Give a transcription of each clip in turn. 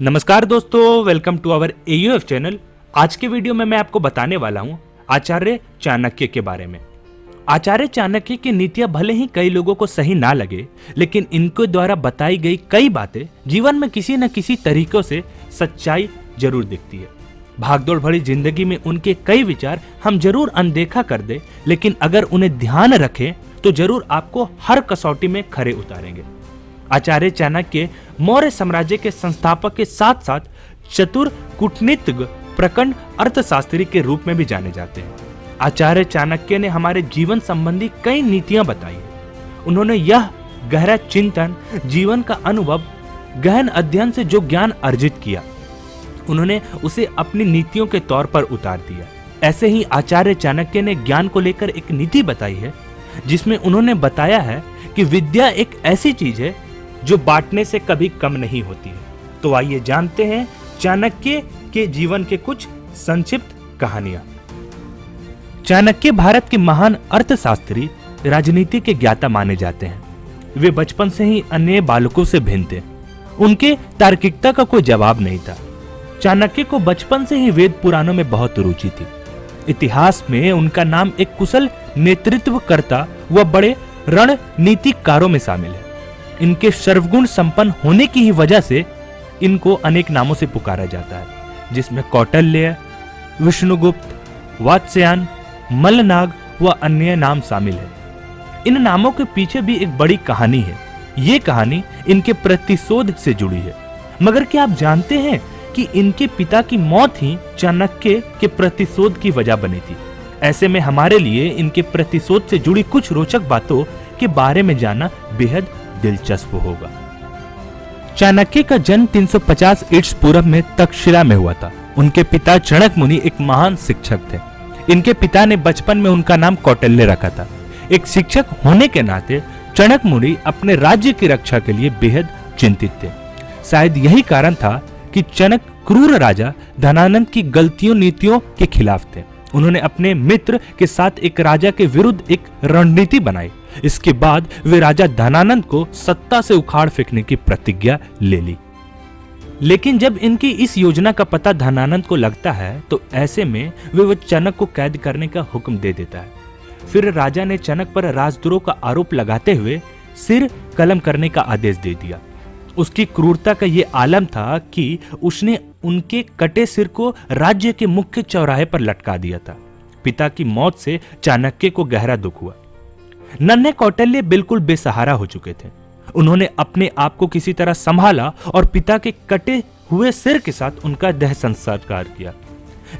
नमस्कार दोस्तों, welcome to our AUF channel. आज के वीडियो में मैं आपको बताने वाला हूं आचार्य चाणक्य के बारे में। आचार्य चाणक्य की नीतियां भले ही कई लोगों को सही ना लगे, लेकिन इनके द्वारा बताई गई कई बातें जीवन में किसी न किसी तरीकों से सच्चाई जरूर दिखती है। भागदौड़ भरी जिंदगी में उनके कई विचार हम जरूर अनदेखा कर दे, लेकिन अगर उन्हें ध्यान रखें तो जरूर आपको हर कसौटी में खरे उतारेंगे। आचार्य चाणक्य मौर्य साम्राज्य के संस्थापक के साथ साथ चतुर कूटनीतिज्ञ, प्रखंड अर्थशास्त्री के रूप में भी जाने जाते हैं। आचार्य चाणक्य ने हमारे जीवन संबंधी कई नीतियां बताई है। उन्होंने यह गहरा चिंतन, जीवन का अनुभव, गहन अध्ययन से जो ज्ञान अर्जित किया, उन्होंने उसे अपनी नीतियों के तौर पर उतार दिया। ऐसे ही आचार्य चाणक्य ने ज्ञान को लेकर एक नीति बताई है, जिसमें उन्होंने बताया है कि विद्या एक ऐसी चीज है जो बांटने से कभी कम नहीं होती है। तो आइए जानते हैं चाणक्य के जीवन के कुछ संक्षिप्त कहानियां। चाणक्य भारत के महान अर्थशास्त्री, राजनीति के ज्ञाता माने जाते हैं। वे बचपन से ही अन्य बालकों से भिन्न थे। उनके तार्किकता का कोई जवाब नहीं था। चाणक्य को बचपन से ही वेद पुराणों में बहुत रुचि थी। इतिहास में उनका नाम एक कुशल नेतृत्वकर्ता व बड़े रणनीतिकारों में शामिल है। इनके सर्वगुण संपन्न होने की ही वजह से इनको अनेक नामों से पुकारा जाता है, जिसमें कौटिल्य, विष्णुगुप्त, वात्स्यायन, मल्लनाग व अन्य नाम शामिल है। इन नामों के पीछे भी एक बड़ी कहानी है। ये कहानी इनके प्रतिशोध से जुड़ी है। मगर क्या आप जानते हैं कि इनके पिता की मौत ही चाणक्य के प्रतिशोध की वजह बनी थी। ऐसे में हमारे लिए इनके प्रतिशोध से जुड़ी कुछ रोचक बातों के बारे में जानना बेहद दिलचस्प होगा। चाणक्य का जन्म 350 ईसा पूर्व में तक्षशिला में हुआ था। उनके पिता चाणक्य मुनि एक महान शिक्षक थे। इनके पिता ने बचपन में उनका नाम कौटिल्य रखा था। एक शिक्षक होने के नाते चाणक्य मुनि अपने राज्य की रक्षा के लिए बेहद चिंतित थे। शायद यही कारण था कि चाणक्य क्रूर राजा धनानंद की गलतियों नीतियों के खिलाफ थे। उन्होंने अपने मित्र के साथ एक राजा के विरुद्ध एक रणनीति बनाई। इसके बाद वे राजा धनानंद को सत्ता से उखाड़ फेंकने की प्रतिज्ञा ले ली। लेकिन जब इनकी इस योजना का पता धनानंद को लगता है, तो ऐसे में वे चाणक्य को कैद करने का हुक्म दे देता है। फिर राजा ने चाणक्य पर राजद्रोह का आरोप लगाते हुए सिर कलम करने का आदेश दे दिया। उसकी क्रूरता का ये आलम था कि उसने उनके कटे सिर को राज्य के मुख्य चौराहे पर लटका दिया था। पिता की मौत से चाणक्य को गहरा दुख हुआ। नन्हे कौटिल्य बिल्कुल बेसहारा हो चुके थे। उन्होंने अपने आप को किसी तरह संभाला और पिता के कटे हुए सिर के साथ उनका देह संस्कार किया।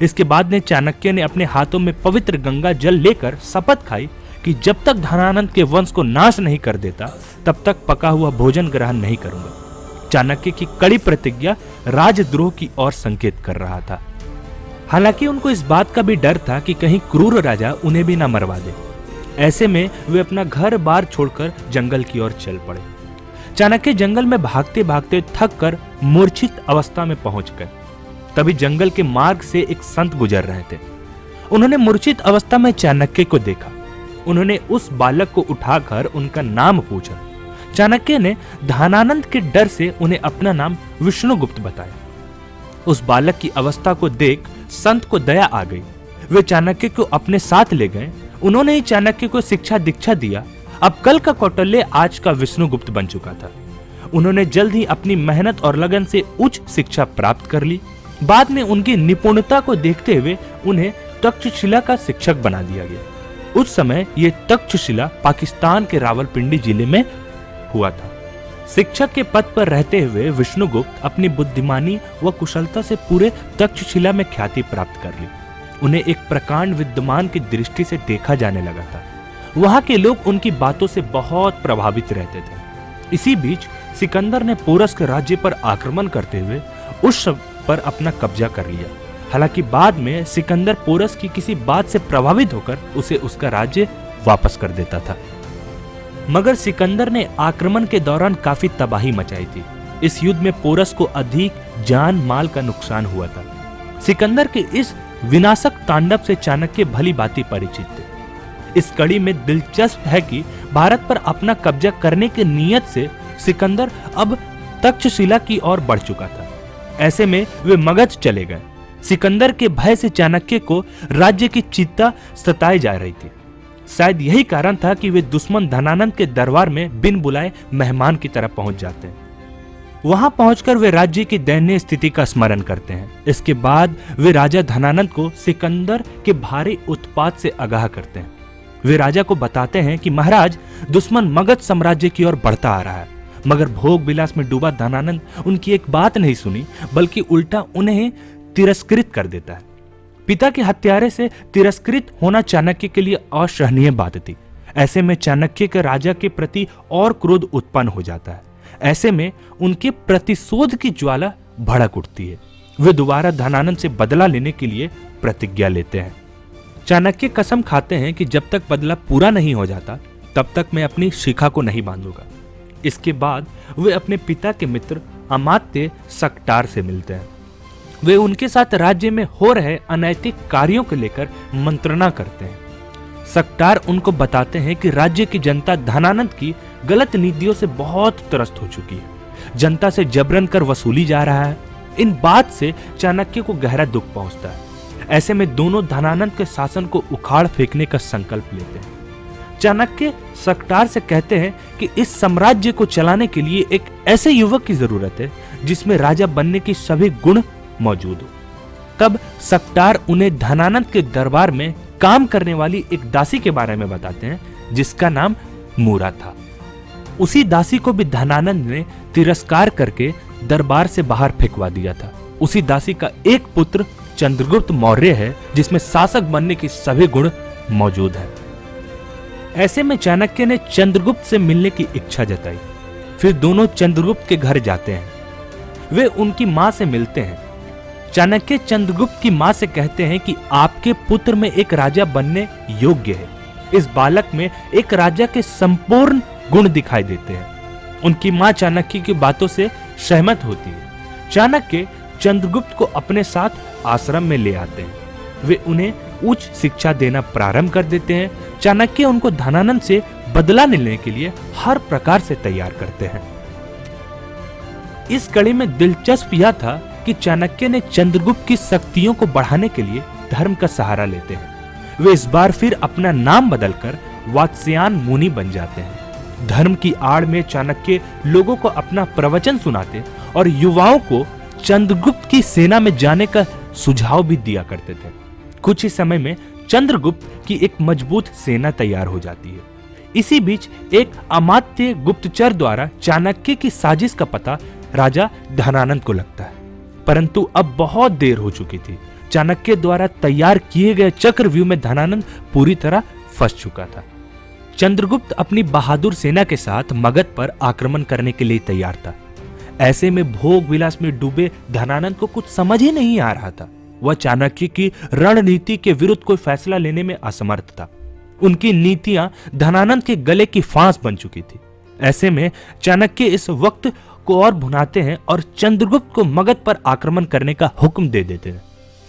इसके बाद ने चाणक्य ने अपने हाथों में पवित्र गंगा जल लेकर शपथ खाई कि जब तक धनानंद के वंश को नाश नहीं कर देता, तब तक पका हुआ भोजन ग्रहण नहीं करूंगा। चाणक्य की कड़ी प्रतिज्ञा राजद्रोह की ओर संकेत कर रहा था। हालांकि उनको इस बात का भी डर था कि कहीं क्रूर राजा उन्हें भी ना मरवा दे। ऐसे में वे अपना घर बार छोड़कर जंगल की ओर चल पड़े। चाणक्य जंगल में भागते भागते थक कर मूर्छित अवस्था में पहुंच गए। तभी जंगल के मार्ग से एक संत गुजर रहे थे। उन्होंने मूर्छित अवस्था में चाणक्य को देखा। उन्होंने उस बालक को उठाकर उनका नाम पूछा। चाणक्य ने धनानंद के डर से उन्हें अपना नाम विष्णुगुप्त बताया। उस बालक की अवस्था को देख संत को दया आ गई। वे चाणक्य को अपने साथ ले गए। उन्होंने ही चाणक्य को शिक्षा दीक्षा दिया। अब कल का कौटिल्य आज का विष्णुगुप्त बन चुका था। उन्होंने जल्द ही अपनी मेहनत और लगन से उच्च शिक्षा प्राप्त कर ली। बाद में उनकी निपुणता को देखते हुए उन्हें तक्षशिला का शिक्षक बना दिया गया। उस समय ये तक्षशिला पाकिस्तान के रावलपिंडी जिले में हुआ था। शिक्षक के पद पर रहते हुए विष्णुगुप्त अपनी बुद्धिमानी व कुशलता से पूरे तक्षशिला में ख्याति प्राप्त कर ली। उन्हें एक प्रकांड विद्वान की दृष्टि से देखा जाने लगा था। वहां के लोग उनकी बातों से बहुत प्रभावित रहते थे। इसी बीच सिकंदर ने पोरस के राज्य पर आक्रमण करते हुए उस पर अपना कब्जा कर लिया। हालांकि बाद में सिकंदर पोरस की किसी बात से प्रभावित होकर उसे उसका राज्य वापस कर देता था। मगर सिकंदर ने आक्रमण के दौरान काफी तबाही मचाई थी। इस युद्ध में पोरस को अधिक जान माल का नुकसान हुआ था। सिकंदर के इस विनाशक तांडव से चाणक्य भली भांति परिचित थे। इस कड़ी में दिलचस्प है कि भारत पर अपना कब्जा करने की नीयत से सिकंदर अब तक्षशिला की ओर बढ़ चुका था। ऐसे में वे मगध चले गए। सिकंदर के भय से चाणक्य को राज्य की चिंता सताई जा रही थी। शायद यही कारण था कि वे दुश्मन धनानंद के दरबार में बिन बुलाए मेहमान की तरह पहुंच जाते हैं। वहां पहुंचकर वे राज्य की दयनीय स्थिति का स्मरण करते हैं। इसके बाद वे राजा धनानंद को सिकंदर के भारी उत्पात से आगाह करते हैं। वे राजा को बताते हैं कि महाराज, दुश्मन मगध साम्राज्य की ओर बढ़ता आ रहा है। मगर भोग विलास में डूबा धनानंद उनकी एक बात नहीं सुनी, बल्कि उल्टा उन्हें तिरस्कृत कर देता है। पिता के हत्यारे से तिरस्कृत होना चाणक्य के लिए असहनीय बात थी। ऐसे में चाणक्य के राजा के प्रति और क्रोध उत्पन्न हो जाता है। ऐसे में उनके प्रतिशोध की ज्वाला भड़क उठती है। वे दोबारा धनानंद से बदला लेने के लिए प्रतिज्ञा लेते हैं। चाणक्य कसम खाते हैं कि जब तक बदला पूरा नहीं हो जाता तब तक मैं अपनी शिखा को नहीं बांधूंगा। इसके बाद वे अपने पिता के मित्र अमात्य सक्टार से मिलते हैं। वे उनके साथ राज्य में हो रहे अनैतिक कार्यों को लेकर मंत्रणा करते हैं। सक्टार उनको बताते हैं कि राज्य की जनता धनानंद की गलत नीतियों से बहुत त्रस्त हो चुकी है। जनता से जबरन कर वसूली जा रहा है। इन बात से चाणक्य को गहरा दुख पहुंचता है। ऐसे में दोनों धनानंद के शासन को उखाड़ फेंकने का संकल्प लेते हैं। चाणक्य सक्टार से कहते हैं कि इस साम्राज्य को चलाने के लिए एक ऐसे युवक की जरूरत है जिसमें राजा बनने की सभी गुण मौजूद हो। तब सक्टार उन्हें धनानंद के दरबार में काम करने वाली एक दासी के बारे में बताते हैं जिसका नाम मूरा था। उसी दासी को भी धनानंद ने तिरस्कार करके दरबार से बाहर फेंकवा दिया था। उसी दासी का एक पुत्र चंद्रगुप्त मौर्य है जिसमें शासक बनने की सभी गुण मौजूद है। ऐसे में चाणक्य ने चंद्रगुप्त से मिलने की इच्छा जताई। फिर दोनों चंद्रगुप्त के घर जाते हैं। वे उनकी मां से मिलते हैं। चाणक्य चंद्रगुप्त की मां से कहते हैं कि आपके पुत्र में एक राजा बनने योग्य है। इस बालक में एक राजा के संपूर्ण गुण दिखाई देते हैं। उनकी मां चाणक्य की बातों से सहमत होती है। चाणक्य चंद्रगुप्त को अपने साथ आश्रम में ले आते हैं। वे उन्हें उच्च शिक्षा देना प्रारंभ कर देते हैं। चाणक्य उनको धनानंद से बदला लेने के लिए हर प्रकार से तैयार करते हैं। इस कड़ी में दिलचस्प यह था कि चाणक्य ने चंद्रगुप्त की शक्तियों को बढ़ाने के लिए धर्म का सहारा लेते हैं। वे इस बार फिर अपना नाम बदलकर वात्स्यायन मुनि बन जाते हैं। धर्म की आड़ में चाणक्य लोगों को अपना प्रवचन सुनाते और युवाओं को चंद्रगुप्त की सेना में जाने का सुझाव भी दिया करते थे। कुछ ही समय में चंद्रगुप्त की एक मजबूत सेना तैयार हो जाती है। इसी बीच एक अमात्य गुप्तचर द्वारा चाणक्य की साजिश का पता राजा धनानंद को लगता है, परंतु अब बहुत देर हो चुकी थी। चाणक्य द्वारा तैयार किए गए चक्रव्यूह में धनानंद पूरी तरह फंस चुका था। चंद्रगुप्त अपनी बहादुर सेना के साथ मगध पर आक्रमण करने के लिए तैयार था। ऐसे में भोग विलास में डूबे धनानंद को कुछ समझ ही नहीं आ रहा था। वह चाणक्य की रणनीति के विरुद्ध कोई फैसला लेने में असमर्थ था। उनकी नीतियां धनानंद के गले की फांस बन चुकी थी। ऐसे में चाणक्य इस वक्त को और भुनाते हैं और चंद्रगुप्त को मगध पर आक्रमण करने का हुक्म दे देते हैं।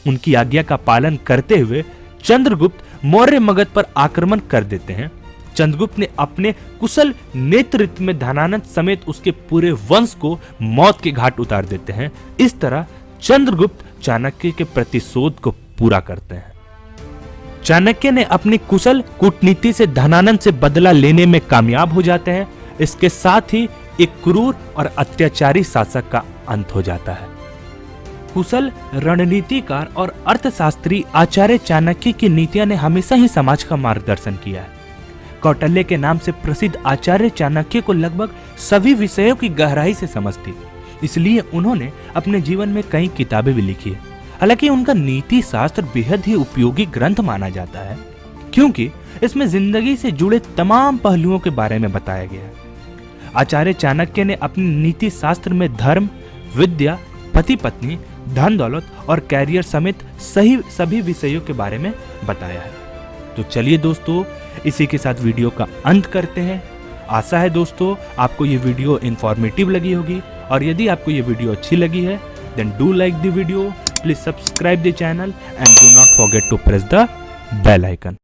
उनकी आज्ञा का पालन करते हुए चंद्रगुप्त मौर्य मगध पर आक्रमण कर देते हैं। चंद्रगुप्त ने अपने कुशल नेतृत्व में धनानंद समेत उसके पूरे वंश को मौत के घाट उतार देते हैं। इस तरह चंद्रगुप्त चाणक्य के प्रतिशोध को पूरा करते हैं। चाणक्य ने अपनी कुशल कूटनीति से धनानंद से बदला लेने में कामयाब हो जाते हैं। इसके साथ ही एक क्रूर और अत्याचारी शासक का अंत हो जाता है। कुशल रणनीतिकार और अर्थशास्त्री आचार्य चाणक्य की नीतियां ने हमेशा ही समाज का मार्गदर्शन किया है। कौटिल्य के नाम से प्रसिद्ध आचार्य चाणक्य को लगभग सभी विषयों की गहराई से समझ थी, इसलिए उन्होंने अपने जीवन में कई किताबें भी लिखी है। हालांकि उनका नीति शास्त्र बेहद ही उपयोगी ग्रंथ माना जाता है, क्योंकि इसमें जिंदगी से जुड़े तमाम पहलुओं के बारे में बताया गया है। आचार्य चाणक्य ने अपने नीति शास्त्र में धर्म, विद्या, पति पत्नी, धन दौलत और कैरियर समेत सभी विषयों के बारे में बताया है। तो चलिए दोस्तों, इसी के साथ वीडियो का अंत करते हैं। आशा है दोस्तों आपको ये वीडियो इंफॉर्मेटिव लगी होगी, और यदि आपको ये वीडियो अच्छी लगी है then do like the video, please subscribe the channel and do not forget to press the bell icon.